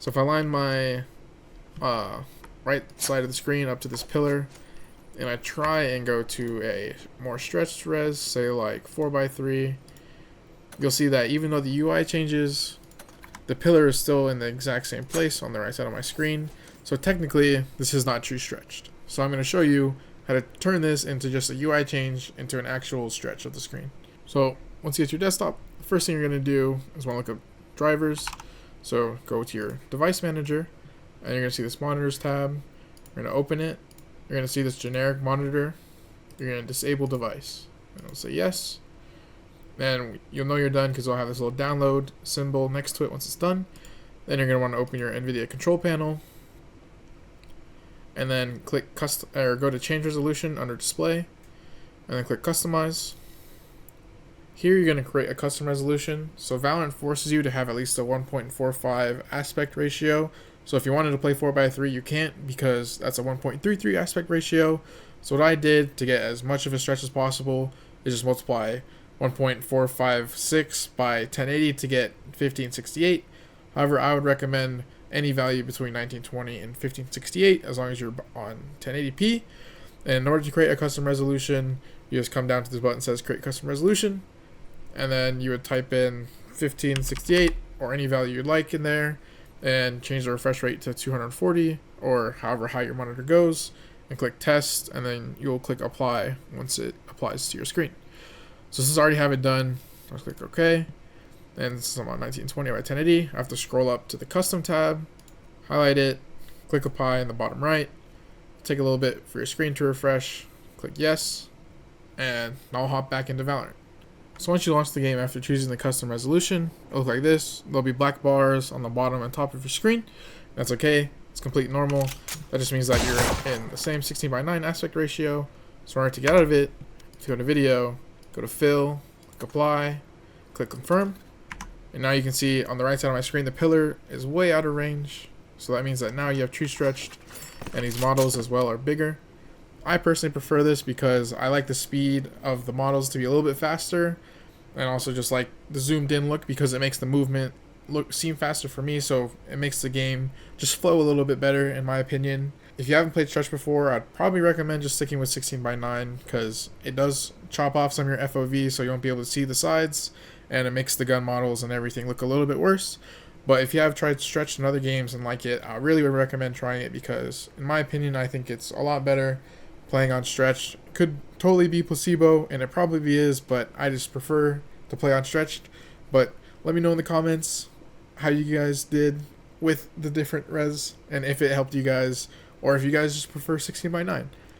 So if I line my right side of the screen up to this pillar, and I try and go to a more stretched res, say like 4:3, you'll see that even though the UI changes, the pillar is still in the exact same place on the right side of my screen. So technically, this is not true stretched. So I'm going to show you how to turn this into just a UI change into an actual stretch of the screen. So once you get your desktop, the first thing you're going to do is want to look up drivers. So go to your device manager, and you're going to see this monitors tab. You're going to open it. You're going to see this generic monitor. You're going to disable device. And it'll say yes. And you'll know you're done because it'll have this little download symbol next to it once it's done. Then you're going to want to open your NVIDIA control panel. And then click custom, or go to change resolution under display. And then click customize. Here you're going to create a custom resolution. So Valorant forces you to have at least a 1.45 aspect ratio. So if you wanted to play 4:3, you can't because that's a 1.33 aspect ratio. So what I did to get as much of a stretch as possible is just multiply 1.456 by 1080 to get 1568. However, I would recommend any value between 1920 and 1568 as long as you're on 1080p. And in order to create a custom resolution, you just come down to this button that says create custom resolution, and then you would type in 1568 or any value you'd like in there, and change the refresh rate to 240 or however high your monitor goes, and click test, and then you'll click apply once it applies to your screen. So since I already have it done, I'll click OK, and since I'm on 1920 by 1080, I have to scroll up to the custom tab, highlight it, click apply in the bottom right, take a little bit for your screen to refresh, click yes, and I'll hop back into Valorant. So once you launch the game after choosing the custom resolution, it'll look like this. There'll be black bars on the bottom and top of your screen. That's okay. It's completely normal. That just means that you're in the same 16:9 aspect ratio. So in order to get out of it, if you go to video, go to fill, click apply, click confirm. And now you can see on the right side of my screen, the pillar is way out of range. So that means that now you have true stretched, and these models as well are bigger. I personally prefer this because I like the speed of the models to be a little bit faster, and also just like the zoomed in look because it makes the movement seem faster for me, so it makes the game just flow a little bit better in my opinion. If you haven't played stretch before, I'd probably recommend just sticking with 16:9 because it does chop off some of your FOV, so you won't be able to see the sides, and it makes the gun models and everything look a little bit worse. But if you have tried stretch in other games and like it, I really would recommend trying it because in my opinion I think it's a lot better. Playing on stretched could totally be placebo, and it probably is, but I just prefer to play on stretched. But let me know in the comments how you guys did with the different res, and if it helped you guys, or if you guys just prefer 16:9.